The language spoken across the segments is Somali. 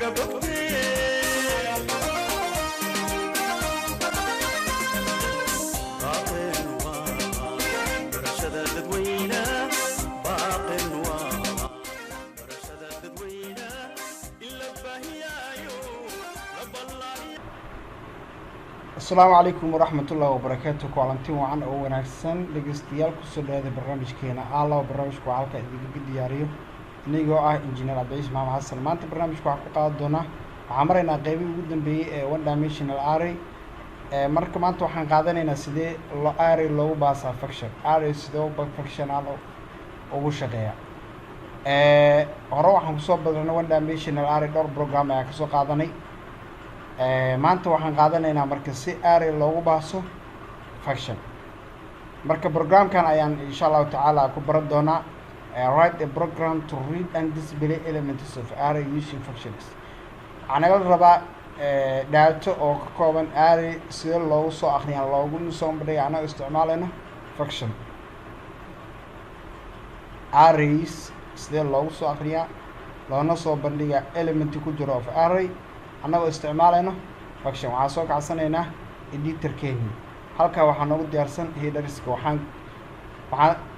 السلام عليكم ورحمة الله وبركاته. كوالنتين وعن أو وناكسن لجستيال كسر هذا البرنامج كينا الله برنامج كوالك إذا دياريو نيجو إنجنير عبد العزيز محمد حسن ما أنت برنامج كوالك قادونا عمرنا قريب جدا ب1 dimensional array marka maanta waxaan qaadanaynaa sidee array loogu baasaa function array sidoo function aan ugu shaqeeya hore waxaan kusoo badalnay 1 dimensional array dhowr program ayaa kasoo qaadanay maanta waxaan qaadanaynaa marka si array loogu baaso function marka programkan ayaan insha Allah taala ku baran doonaa write a program to read and display elements of array using functions anaga rabaa data oo ka kooban array sida loogu soo akhriyo loogu soo bandhigo anaga isticmaalayna function arrays sida loogu soo akhriyo loona soo bandhiga element ku jiro of array anaga isticmaalayna function waxaan soo kacsanaynaa editor-keeni halka waxaan ugu diyaarsan headerska waxaan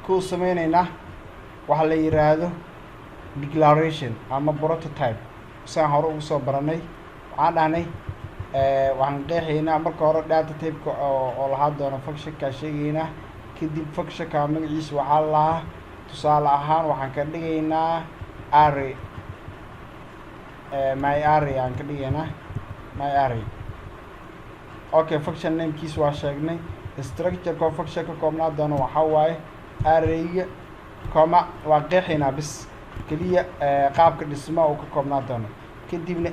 ku sameynaynaa waxa la yiraahdo declaration ama prototype saan hore ugu soo baranay waxaan dhahnay waxaan qeexaynaa marka hore data type-ka oo lahaa doono function-ka sheegaynaa kadib function-ka magaciisa waxaa lahaa tusaale ahaan waxaan ka dhigaynaa array my array aan ka dhigaynaa my array okay function namekiisa waa sheegnay structure-ka function ka koobnaa doono waxaa waaye array-ga comma waa qeexaynaa bis kaliya qaabka dhismaha uu ka koobnaa doono kadibna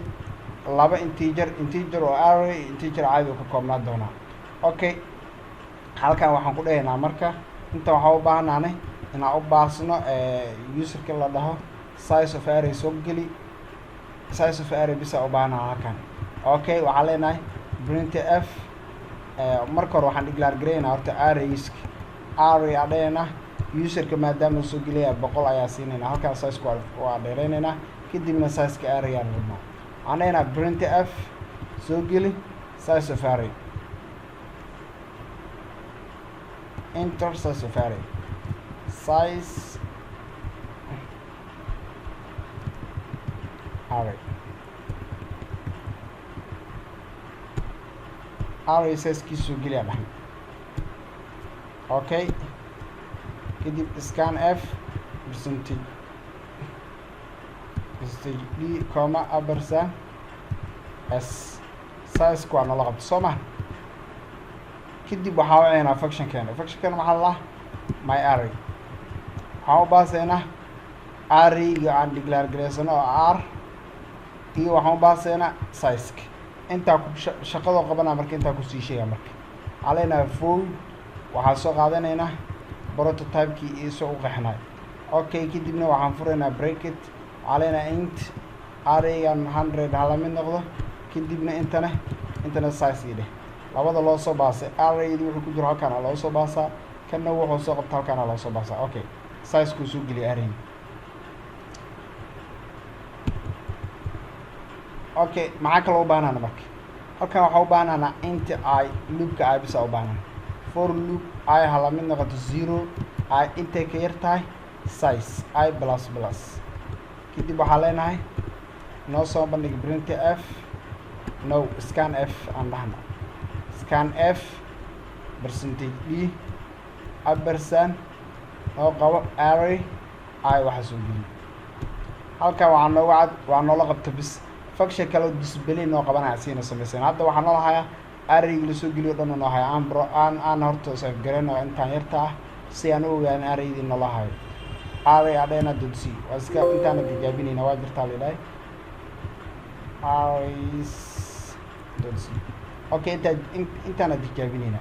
laba integer oo array integer caadi uu ka koobnaa doonaa okay halkan waxaan ku dhahaynaa marka inta waxaa u baahanaanay inaan u baasno userka la dhaho size of array soo geli size of array bisa u baahanaa halkan okay waxaan leenahay printf marka hore waxaan declare gareynaa horta array adheena userka maadaama soo gelaya 100 ayaa siinayna halkan size waa dheereynaynaa kadibna size-ka array aan rabnaa waxaan leenahay printf soo geli size of array enter size of array size array size-kiisu geliya dhaxan okay kadib scan f percentage d comma ampersand s size-ku waa nala qabto soo maha kadib waxaa wacaynaa function-keena maxaa la my array waxaan u baasaynaa array-ga aan declare gareysano oo r iyo waxaan u baasaynaa size-ka intaa shaqadoo qabanaa marka intaa kusii sheega marka waxaa leenahay void waxaan soo qaadanaynaa prototype-kii isoo u qeexnay okay kadibna waxaan furaynaa bracket waxaa leenahay int array-gan 100 hala mid noqdo kadibna intana size ii dheh labada loo soo baasay array-di wuxuu ku jiro halkaan loo soo baasaa kana wuxuu soo qabta halkaan loo soo baasaa okay size-ku soo geliya array okay maxaa kaloo u baahnaana marka halkan waxaa u baahnaana int I loopka I bisa u baahnaana for loop I hala mid noqoto 0 I intay ka yar tahay size I plus kadib waxaa leenahay noo soo bandhig printf no scan f aan dhahna scan f percentage d ampersand noo qabo array I waxa soo geli halkan waxaa nooga cad waa noola qabta bis function kale display noo qabanaya siina sameysana hadda waxaan noo lahayaa array la soo geliyo dhan noo haya aan horta save gareyno intaan yarta ah si aan u ogaan array-di noo lahayo array adheena dodsi waa iska intaan tijaabinayna waa jirtaa leedahay arrays dodsi okay intaan tijaabinayna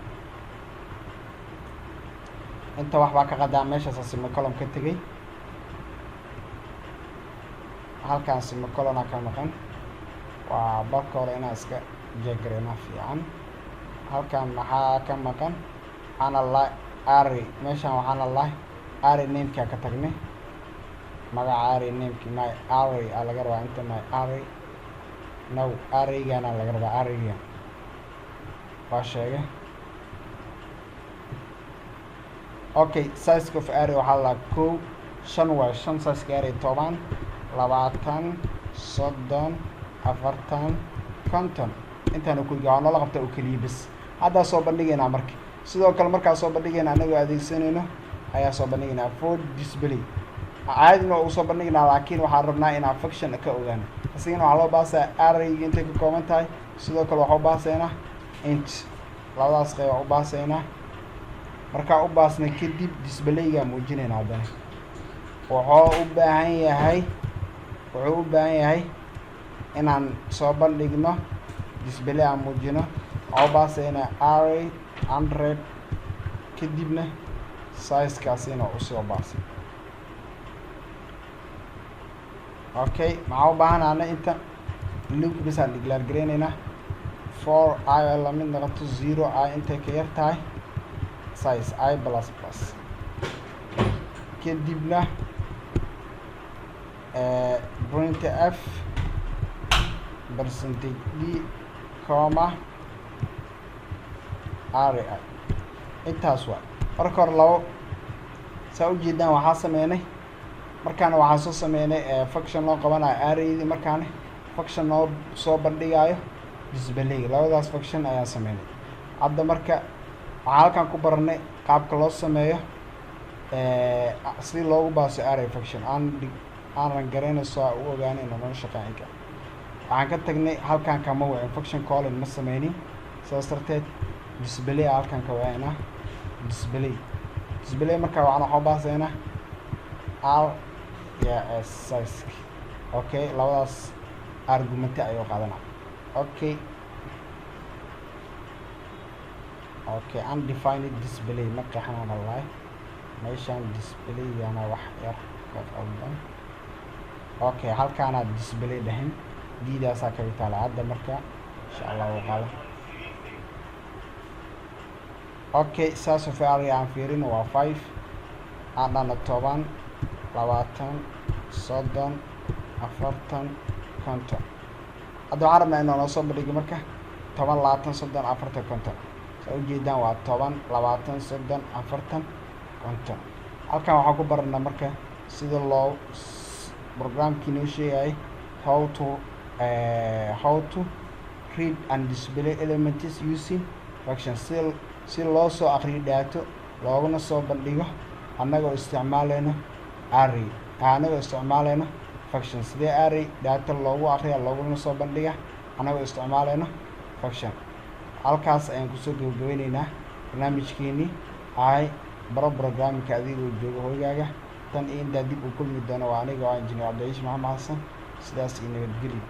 inta waxbaa ka qadaa meeshaas asima column ka tegay halkaan asima column ka maqan waa balka hore inaan iska jeegareena fiican halkaan maxaa ka maqan analyze array meeshaan waxaan lahay array name-ka ka tagnay magaca array name-ki my array aa laga rabaa inta my array now arraygana laga rabaa arraygan waa sheegay okay size of array waxaa la kow shan waa shan size array 10 20 30 40 50 intaan ku gaa noo la qabta oo kaliya bas hadda soo bandhigeena marka sidoo kale markaa soo bandhigeena anagoo adeegsanayno ayaa soo bandhigeena for display caadina oo soo bandhigeena laakiin waxaan rabnaa in function ka ogaano asigana waxaa loo baasaa array intay ka kooban tahay sidoo kale waxaa u baasaynaa int labadaas qayb u baasaynaa markaa u baasna kadib displayga muujinayna haddana wuxuu u baahan yahay inaan soo bandhigno display aan muujino waxaa u baasaynaa array 100 kadibna size-kaasina usoo baasay okay maxaa u baahanaana inta loop bisaan declare gareynaynaa for I la mid noqoto 0 I intay ka yar tahay size I plus plus kadibna printf percentage d comma array intaas waa marka hore labo saa u jeedaan waxaa sameynay markaana waxaa soo sameynay function loo qabanayo arraydii markaana function noo soo bandhigayo display labadaas function ayaan sameynay hadda marka waxaa halkan ku baranay qaabka loo sameeyo si loogu baaso array function aanan garanayso u ogaanayno noo shaqeynka waxaan ka tagnay halkan kama wacin function calling ma sameynin sidaas darteed display halkan ka wacinaa display markaa waxaan baasaynaa r s size okay labadaas argument ayuu qaadanaa okay undefined display ma qeexnaan wallahi meeshaan displaygana wax yar ka qaldan okay halkaana display dhahin diidaasaa ka taala hadda marka insha Allah wuu qaada okay size of array aan fiirino waa 5 aan dhana 10 20 30 40 50 hadda waxaan rabnaa inaan noo soo bandhigo marka 10 20 30 40 50 saa u jeedaan waa 10 20 30 40 50 halkan waxaan ku baranaa marka sida loo programkii noo sheegay how to read and display elements using function si loo soo aqriyo daato looguna soo bandhigo annagoo isticmaalayno array annagoo isticmaalayno function sidee array data loogu aqriya looguna soo bandhiga annagoo isticmaalayno function halkaas ayaan kusoo gabagabeynaynaa barnaamijkeenii ahay baro programming adigoo jooga hoygaaga tan iyo intaa dib u kulmi doono waa aniga oo engineer Cabdi Ciise Maxamed Xasan sidaas iyo nabadgelyo